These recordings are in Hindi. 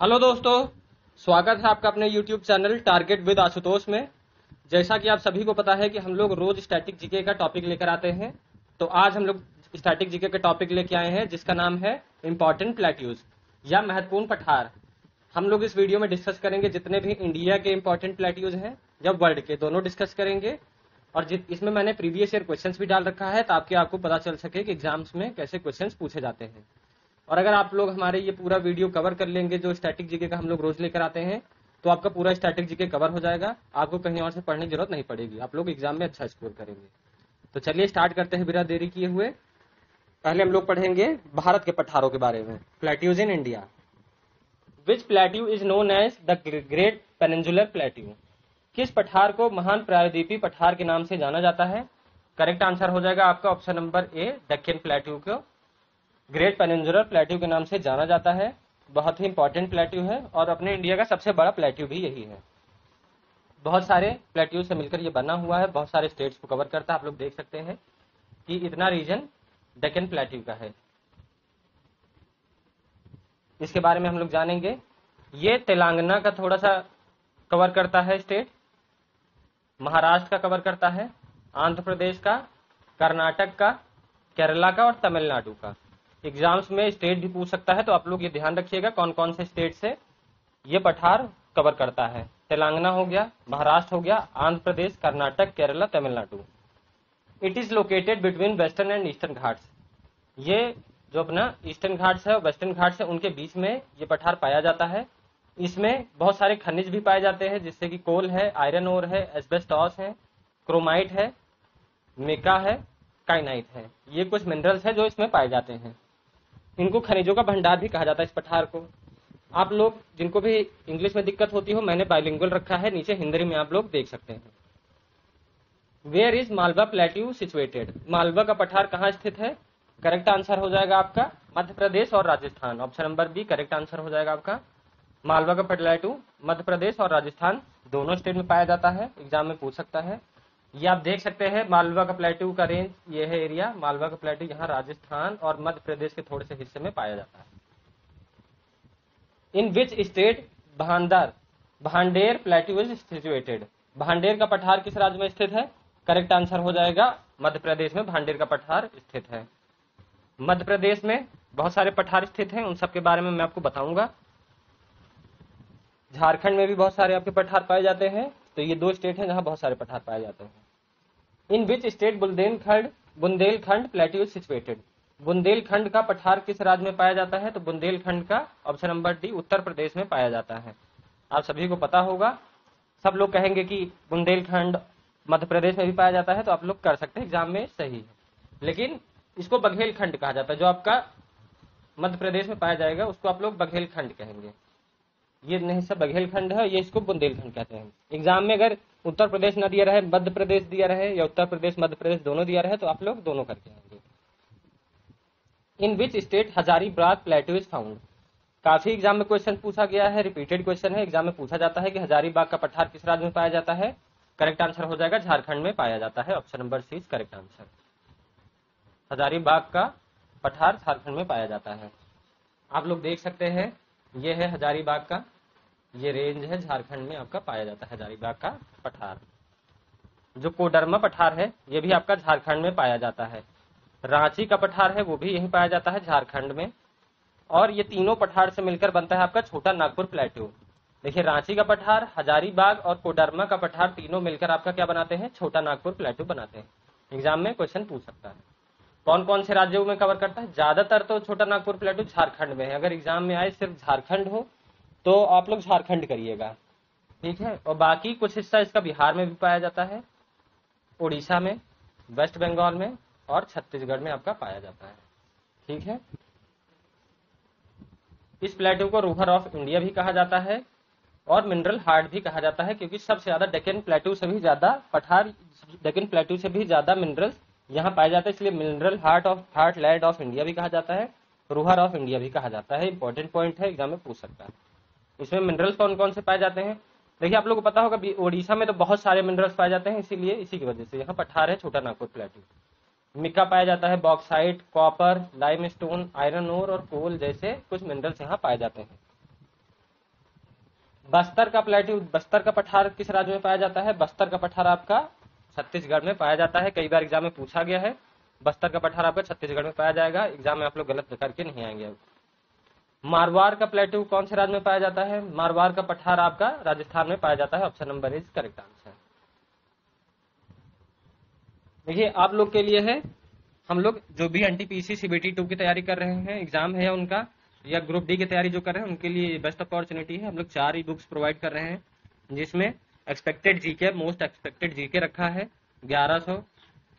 हेलो दोस्तों, स्वागत है आपका अपने YouTube channel target with Ashutosh में। जैसा कि आप सभी को पता है कि हम लोग रोज स्टैटिक जीके का टॉपिक लेकर आते हैं, तो आज हम लोग स्टैटिक जीके का टॉपिक लेके आए हैं जिसका नाम है इंपॉर्टेंट प्लेट्यूज या महत्वपूर्ण पठार। हम लोग इस वीडियो में डिस्कस करेंगे जितने भी इंडिया के इंपॉर्टेंट प्लेट्यूज हैं या वर्ल्ड के, दोनों डिस्कस करेंगे। और इसमें मैंने प्रीवियस ईयर क्वेश्चंस भी डाल रखा है ताकि आपको पता चल सके कि एग्जाम्स में कैसे क्वेश्चंस पूछे जाते हैं। और अगर आप लोग हमारे ये पूरा वीडियो कवर कर लेंगे जो स्टैटिक जीके का हम लोग रोज लेकर आते हैं, तो आपका पूरा स्टैटिक जीके कवर हो जाएगा। आपको कहीं और से पढ़ने की जरूरत नहीं पड़ेगी, आप लोग एग्जाम में अच्छा स्कोर करेंगे। तो चलिए स्टार्ट करते हैं बिना देरी किए हुए। पहले हम लोग पढ़ेंगे भारत के पठारों के बारे में। Plateaus in India. Which plateau is known as the great peninsular plateau? किस पठार को महान प्रायद्वीपीय पठार के नाम से जाना जाता है? करेक्ट आंसर हो जाएगा आपका option number A, Deccan plateau को ग्रेट पेनिनसुलर प्लेट्यू के नाम से जाना जाता है। बहुत ही इंपॉर्टेंट प्लेट्यू है और अपने इंडिया का सबसे बड़ा प्लेट्यू भी यही है। बहुत सारे प्लेट्यू से मिलकर ये बना हुआ है, बहुत सारे स्टेट्स को कवर करता है। आप लोग देख सकते हैं कि इतना रीजन डेक्कन प्लेट्यू का है। इसके बारे में हम लोग जानेंगे। ये तेलंगाना का थोड़ा सा कवर करता है स्टेट, महाराष्ट्र का कवर करता है, आंध्र प्रदेश का, कर्नाटक का, केरला का और तमिलनाडु का। एग्जाम्स में स्टेट भी पूछ सकता है, तो आप लोग ये ध्यान रखिएगा कौन कौन से स्टेट से ये पठार कवर करता है। तेलंगाना हो गया, महाराष्ट्र हो गया, Andhra Pradesh, Karnataka, Kerala, Tamil Nadu. It is located between western and eastern Ghats. ये जो अपना ईस्टर्न घाट्स है और वेस्टर्न घाट्स है उनके बीच में ये पठार पाया जाता है। इसमें बहुत सारे खनिज भी पाए जाते हैं, जिससे कि कोल है, आयरन ओर है, एस्बेस्टॉस है, क्रोमाइट है, मिका है, काइनाइट है। ये कुछ मिनरल्स है जो इसमें पाए जाते हैं। इनको खनिजों का भंडार भी कहा जाता है इस पठार को। आप लोग जिनको भी इंग्लिश में दिक्कत होती हो, मैंने बाइलिंगुअल रखा है, नीचे हिंदी में आप लोग देख सकते हैं। Where is Malwa plateau situated? Malwa का पठार कहाँ स्थित है? करेक्ट आंसर हो जाएगा आपका मध्य प्रदेश और Rajasthan. Option number B correct answer हो जाएगा आपका। मालवा का प्लेट्यू मध्य प्रदेश और राजस्थान दोनों स्टेट में पाया जाता है, एग्जाम में पूछ सकता है। ये आप देख सकते हैं मालवा का प्लेट्यू का रेंज, ये है एरिया। मालवा का प्लेट्यू यहाँ राजस्थान और मध्य प्रदेश के थोड़े से हिस्से में पाया जाता है। In which state Bhander plateau is situated? Bhander का पठार किस राज्य में स्थित है? करेक्ट आंसर हो जाएगा मध्य प्रदेश में भांडेर का पठार स्थित है। मध्य प्रदेश में बहुत सारे पठार स्थित हैं, उन सब के बारे में मैं आपको बताऊंगा। झारखंड में भी बहुत सारे आपके पठार पाए जाते हैं, तो ये दो स्टेट हैं जहां बहुत सारे पठार पाए जाते हैं। In which state Bundelkhand plateau is situated? Bundelkhand का पठार किस राज्य में पाया जाता है? तो बुंदेलखंड का option number D Uttar Pradesh में पाया जाता है। आप सभी को पता होगा, सब लोग कहेंगे कि बुंदेलखंड मध्य प्रदेश में भी पाया जाता है, तो आप लोग कर सकते हैं, एग्जाम में सही है। लेकिन इसको बघेलखंड कहा जाता है। जो आपका मध्य प्रदेश में पाया जाएगा उसको आप लोग बघेलखंड कहेंगे। ये नहीं सब बघेलखंड है, ये इसको बुंदेलखंड कहते हैं। एग्जाम में अगर उत्तर प्रदेश न दिया रहे, मध्य प्रदेश दिया रहे, या उत्तर प्रदेश मध्य प्रदेश दोनों दिया रहे, तो आप लोग दोनों करके आएंगे। In which state Hazaribagh plateau is found? काफी एग्जाम में क्वेश्चन पूछा गया है, रिपीटेड क्वेश्चन है, एग्जाम में पूछा जाता है कि हजारीबाग का पठार किस राज्य में पाया जाता है? करेक्ट आंसर हो जाएगा झारखंड में पाया जाता है। Option number C is correct answer. Hazaribagh का पठार झारखंड में पाया जाता है। आप लोग देख सकते हैं, ये है हजारीबाग का, ये रेंज है, झारखंड में आपका पाया जाता है हजारीबाग का पठार। जो कोडरमा पठार है ये भी आपका झारखंड में पाया जाता है। रांची का पठार है वो भी यहीं पाया जाता है झारखंड में। और ये तीनों पठार से मिलकर बनता है आपका छोटा नागपुर प्लेट्यू। देखिए, रांची का पठार, हजारीबाग और कोडरमा का पठार तीनों मिलकर आपका क्या बनाते हैं? छोटा नागपुर प्लेट्यू बनाते हैं। एग्जाम में क्वेश्चन पूछ सकता है। कौन कौन से राज्यों में कवर करता है? ज्यादातर तो छोटा नागपुर प्लेट्यू झारखंड में है। अगर एग्जाम में आए सिर्फ झारखंड हो तो आप लोग झारखंड करिएगा, ठीक है। और बाकी कुछ हिस्सा इसका बिहार में भी पाया जाता है, उड़ीसा में, वेस्ट बंगाल में और छत्तीसगढ़ में आपका पाया जाता है, ठीक है। इस प्लेट्यू को रूहर ऑफ इंडिया भी कहा जाता है और मिनरल हार्ट भी कहा जाता है, क्योंकि सबसे ज्यादा डेक्कन प्लेट्यू से भी ज्यादा पठार, डेक्कन प्लेट्यू से भी ज्यादा मिनरल्स यहाँ पाया जाता है, इसलिए mineral heart land of India भी कहा जाता है, रूहर ऑफ इंडिया भी कहा जाता है। इंपॉर्टेंट पॉइंट है, एग्जाम में पूछ सकता है। इसमें मिनरल्स कौन कौन से पाए जाते हैं? देखिए, आप लोगों को पता होगा ओडिशा में तो बहुत सारे मिनरल्स पाए जाते हैं, इसीलिए इसी की वजह से यहाँ पठार है छोटा नागपुर प्लेट्यू। मिका पाया जाता है, bauxite, copper, limestone, iron ore और कोल जैसे कुछ मिनरल्स यहाँ पाए जाते हैं। बस्तर का प्लेट्यू, बस्तर का पठार किस राज्य में पाया जाता है? बस्तर का पठार आपका छत्तीसगढ़ में पाया जाता है। कई बार एग्जाम में पूछा गया है, बस्तर का पठार आपका छत्तीसगढ़ में पाया जाएगा। एग्जाम में आप लोग गलत करके नहीं आएंगे। मारवाड़ का प्लेट्यू कौन से राज्य में पाया जाता है? मारवाड़ का पठार आपका राजस्थान में पाया जाता है। Option number is correct answer. देखिए आप लोग के लिए है, हम लोग जो भी एनटीपीसी सीबीटी 2 की तैयारी कर रहे हैं, एग्जाम है उनका, या ग्रुप डी की तैयारी जो कर रहे हैं, उनके लिए बेस्ट अपॉर्चुनिटी है। हम लोग 4 ई बुक्स प्रोवाइड कर रहे हैं, जिसमें expected GK, most expected GK रखा है, 1100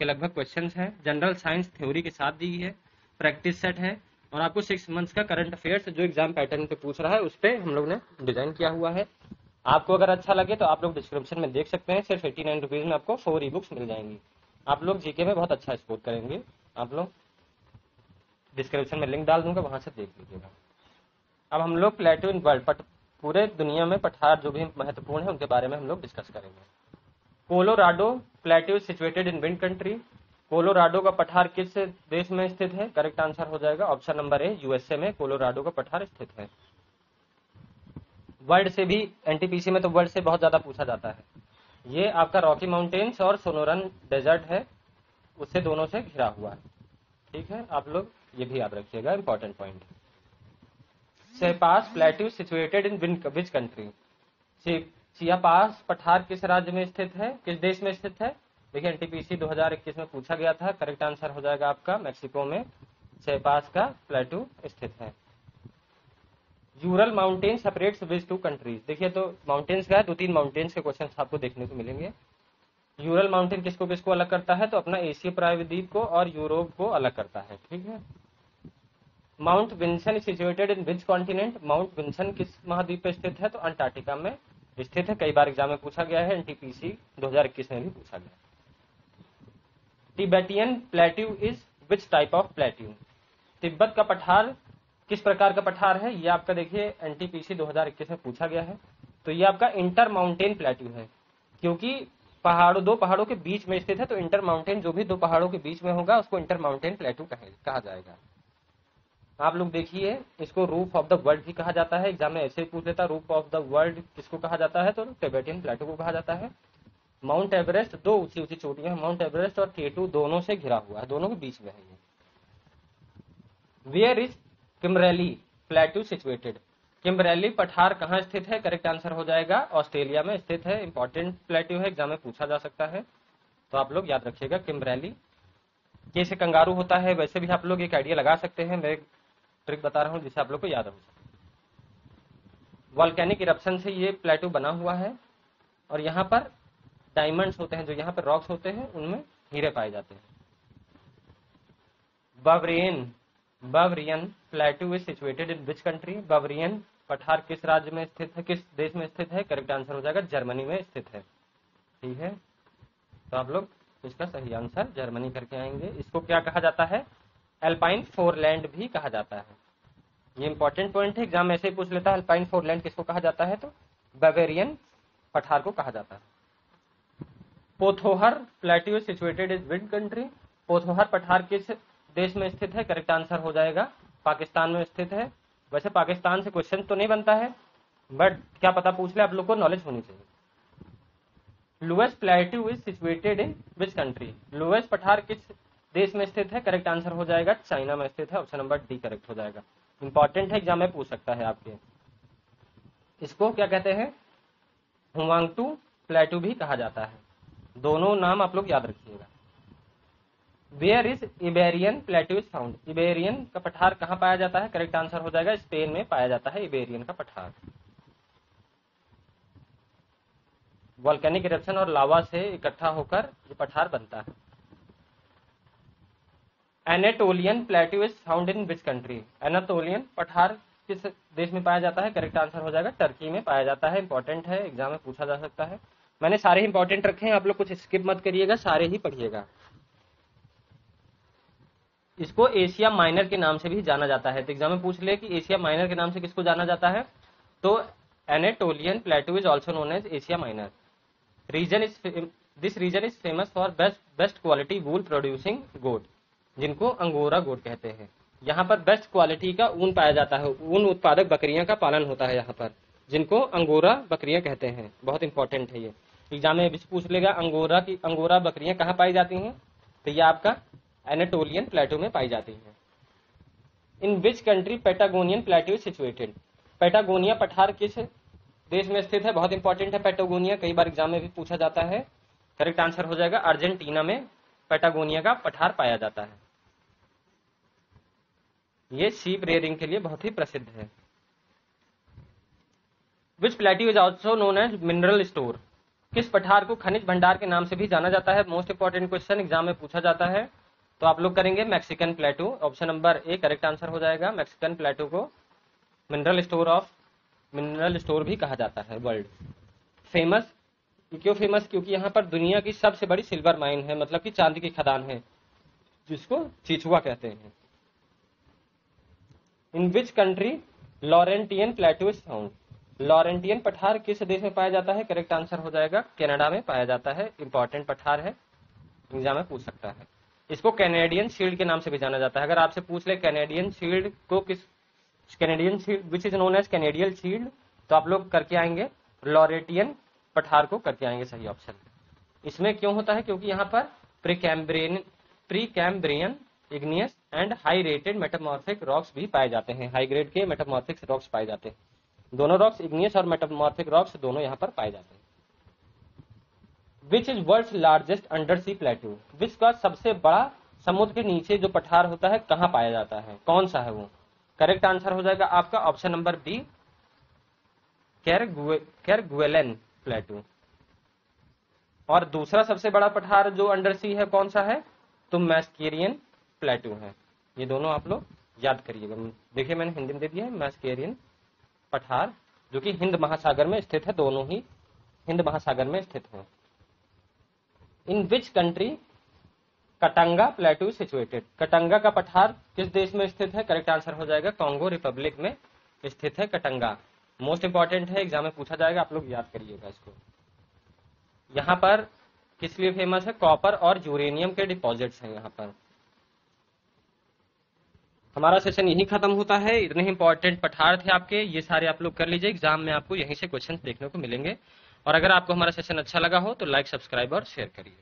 के लगभग क्वेश्चंस हैं, जनरल साइंस थ्योरी के साथ दी है, प्रैक्टिस सेट है, और आपको 6 मंथ्स का करंट अफेयर्स जो एग्जाम पैटर्न पे पूछ रहा है उस पर हम लोग ने डिजाइन किया हुआ है। आपको अगर अच्छा लगे तो आप लोग डिस्क्रिप्शन में देख सकते हैं, सिर्फ 89 रुपीज में आपको 4 ई बुक्स मिल जाएंगी। आप लोग जीके में बहुत अच्छा स्कोर करेंगे। आप लोग डिस्क्रिप्शन में लिंक डाल दूंगा, वहां से देख लीजिएगा। अब हम लोग प्लेट्यू इन वर्ल्ड, पूरे दुनिया में पठार जो भी महत्वपूर्ण है उनके बारे में हम लोग डिस्कस करेंगे। कोलोराडो प्लेट्यू सिचुएटेड इन विंड कंट्री। कोलोराडो का पठार किस देश में स्थित है? करेक्ट आंसर हो जाएगा ऑप्शन नंबर ए, यूएसए में कोलोराडो का पठार स्थित है। वर्ल्ड से भी एनटीपीसी में तो वर्ल्ड से बहुत ज्यादा पूछा जाता है। ये आपका रॉकी माउंटेन्स और सोनोरन डेजर्ट है, उससे दोनों से घिरा हुआ है। ठीक है, आप लोग ये भी याद रखिएगा, important point. Chiapas plateau situated in which country. Chiapas पठार किस राज्य में स्थित है, किस देश में स्थित है? देखिए एनटीपीसी 2021 में पूछा गया था। करेक्ट आंसर हो जाएगा आपका मैक्सिको में चियापास का प्लेट्यू स्थित है। यूरल माउंटेन सेपरेट्स विच 2 कंट्रीज। देखिए तो माउंटेन्स का है, 2-3 माउंटेन्स के क्वेश्चन आपको देखने को मिलेंगे। यूरल माउंटेन किसको किसको अलग करता है? तो अपना एशिया प्रायद्वीप को और यूरोप को अलग करता है। ठीक है। Mount Vinson situated in which continent. Mount Vinson किस महाद्वीप पे स्थित है? तो अंटार्कटिका में स्थित है। कई बार एग्जाम में पूछा गया है, एनटीपीसी 2021 में भी पूछा गया। Tibetan plateau is which type of plateau. Tibet का पठार किस प्रकार का पठार है? ये आपका देखिए एनटीपीसी 2021 में पूछा गया है। तो ये आपका इंटर माउंटेन प्लेट्यू है, क्योंकि पहाड़ों, 2 पहाड़ों के बीच में स्थित है, तो इंटर माउंटेन जो भी 2 पहाड़ों के बीच में होगा उसको इंटर माउंटेन प्लेट्यू कहा जाएगा। आप लोग देखिए, इसको रूफ ऑफ द वर्ल्ड भी कहा जाता है। एग्जाम में ऐसे ही पूछ लेता, रूफ ऑफ द वर्ल्ड किसको कहा जाता है? तो तिब्बतियन प्लेट्यू को कहा जाता है। माउंट एवरेस्ट 2 ऊंची ऊंची चोटियां हैं, माउंट एवरेस्ट और K2 दोनों से घिरा हुआ है, दोनों के बीच में है ये। Where is Kimreli plateau situated. Kimreli पठार कहाँ स्थित है? करेक्ट आंसर हो जाएगा ऑस्ट्रेलिया में स्थित है। इंपॉर्टेंट प्लेट्यू है, एग्जाम में पूछा जा सकता है, तो आप लोग याद रखिएगा किमरेली। कैसे कंगारू होता है, वैसे भी आप लोग एक आइडिया लगा सकते हैं। मैं एक ट्रिक बता रहा हूँ जिससे आप लोग को याद हो सके। वॉल्केनिक इरप्शन से ये प्लेट्यू बना हुआ है, और यहाँ पर डायमंड्स होते हैं, जो यहाँ पर रॉक्स होते हैं उनमें हीरे पाए जाते हैं। Bavarian plateau is situated in which country. Bavarian पठार किस राज्य में स्थित है, किस देश में स्थित है? करेक्ट आंसर हो जाएगा जर्मनी में स्थित है। ठीक है, तो आप लोग इसका सही आंसर जर्मनी करके आएंगे। इसको क्या कहा जाता है? एल्पाइन फोरलैंड भी कहा जाता है। ये इंपॉर्टेंट पॉइंट है, एग्जाम ऐसे ही पूछ लेता है। एल्पाइन फोरलैंड किसको कहा जाता है? तो बावेरियन पठार को कहा जाता है। Pothohar plateau situated in which country. Pothohar पठार किस देश में स्थित है? करेक्ट आंसर हो जाएगा पाकिस्तान में स्थित है। वैसे पाकिस्तान से क्वेश्चन तो नहीं बनता है, बट क्या पता पूछ ले, आप लोग को नॉलेज होनी चाहिए। Lewis plateau is situated in which country. Lewis पठार किस देश में स्थित है? करेक्ट आंसर हो जाएगा चाइना में स्थित है। ऑप्शन नंबर डी करेक्ट हो जाएगा। इंपॉर्टेंट है, एग्जाम में पूछ सकता है आपके। इसको क्या कहते हैं? हुआंगटू प्लेट्यू भी कहा जाता है। दोनों नाम आप लोग याद रखिएगा। Where is Iberian plateau is found. Iberian का पठार कहाँ पाया जाता है? करेक्ट आंसर हो जाएगा स्पेन में पाया जाता है इबेरियन का पठार। वॉल्केनिक इरप्शन और लावा से इकट्ठा होकर ये पठार बनता है। Anatolian plateau is found in which country. Anatolian पठार किस देश में पाया जाता है? करेक्ट आंसर हो जाएगा टर्की में पाया जाता है। इंपॉर्टेंट है, एग्जाम में पूछा जा सकता है। मैंने सारे ही इंपॉर्टेंट रखे हैं, आप लोग कुछ स्किप मत करिएगा, सारे ही पढ़िएगा। इसको एशिया माइनर के नाम से भी जाना जाता है। तो एग्जाम में पूछ ले कि एशिया माइनर के नाम से किसको जाना जाता है, तो Anatolian plateau is also known as Asia Minor. This region is famous for best quality wool producing goat, जिनको अंगोरा गोट कहते हैं। यहाँ पर बेस्ट क्वालिटी का ऊन पाया जाता है, ऊन उत्पादक बकरियां का पालन होता है यहाँ पर। जिनको अंगोरा बकरियां कहते हैं। बहुत इंपॉर्टेंट है ये, एग्जाम में भी पूछ लेगा अंगोरा बकरियां कहाँ पाई जाती हैं, तो ये आपका एनाटोलियन प्लेटो में पाई जाती हैं। In which country Patagonian plateau is situated, Patagonia पठार किस देश में स्थित है, बहुत इंपॉर्टेंट है पैटागोनिया, कई बार एग्जाम में भी पूछा जाता है। करेक्ट आंसर हो जाएगा अर्जेंटीना में पैटागोनिया का पठार पाया जाता है। ये शीप रेयरिंग के लिए बहुत ही प्रसिद्ध है। Which plateau is also known as mineral store, किस पठार को खनिज भंडार के नाम से भी जाना जाता है, मोस्ट इंपॉर्टेंट क्वेश्चन एग्जाम में पूछा जाता है। तो आप लोग करेंगे Mexican प्लेटू, option number A correct answer हो जाएगा। मैक्सिकन प्लेटू को मिनरल स्टोर भी कहा जाता है वर्ल्ड। फेमस, क्यों फेमस, क्योंकि यहाँ पर दुनिया की सबसे बड़ी सिल्वर माइन है, मतलब कि चांदी की खदान है, जिसको चिचुआ कहते हैं। In which country Laurentian plateau is found, Laurentian पठार किस देश में पाया जाता है, करेक्ट आंसर हो जाएगा कनाडा में पाया जाता है। इंपॉर्टेंट पठार है, एग्जाम में पूछ सकता है। इसको कैनेडियन शील्ड के नाम से भी जाना जाता है। अगर आपसे पूछ ले कैनेडियन शील्ड को किस, Canadian shield which is known as Canadian shield, तो आप लोग करके आएंगे लॉरेटियन पठार को करके आएंगे सही ऑप्शन। इसमें क्यों होता है, क्योंकि यहाँ पर Precambrian igneous and high rated metamorphic rocks भी पाए जाते हैं। हाई ग्रेड के मेटामॉर्फिक रॉक्स पाए जाते हैं। दोनों रॉक्स, इग्नियस और मेटामॉर्फिक रॉक्स, दोनों यहाँ पर पाए जाते हैं। Which is world's largest under sea plateau, विश्व का सबसे बड़ा समुद्र के नीचे जो पठार होता है कहाँ पाया जाता है, कौन सा है वो, करेक्ट आंसर हो जाएगा आपका ऑप्शन नंबर बी केरगुएलन प्लेटू। और दूसरा सबसे बड़ा पठार जो अंडर सी है कौन सा है, तो मैस्केरियन प्लेटू है। ये दोनों आप लोग याद करिएगा। देखिए मैंने हिंदी में दे दिया है मैस्केरियन पठार, जो कि हिंद महासागर में स्थित है, दोनों ही हिंद महासागर में स्थित है। In which country Katanga plateau situated, Katanga का पठार किस देश में स्थित है, करेक्ट आंसर हो जाएगा कॉन्गो रिपब्लिक में स्थित है कटंगा। मोस्ट इंपॉर्टेंट है, एग्जाम में पूछा जाएगा, आप लोग याद करिएगा इसको। यहाँ पर किस लिए फेमस है, कॉपर और यूरेनियम के डिपॉजिट्स हैं यहाँ पर। हमारा सेशन यही खत्म होता है। इतने इंपॉर्टेंट पठार थे आपके, ये सारे आप लोग कर लीजिए, एग्जाम में आपको यहीं से क्वेश्चन देखने को मिलेंगे। और अगर आपको हमारा सेशन अच्छा लगा हो तो लाइक, सब्सक्राइब और शेयर करिए।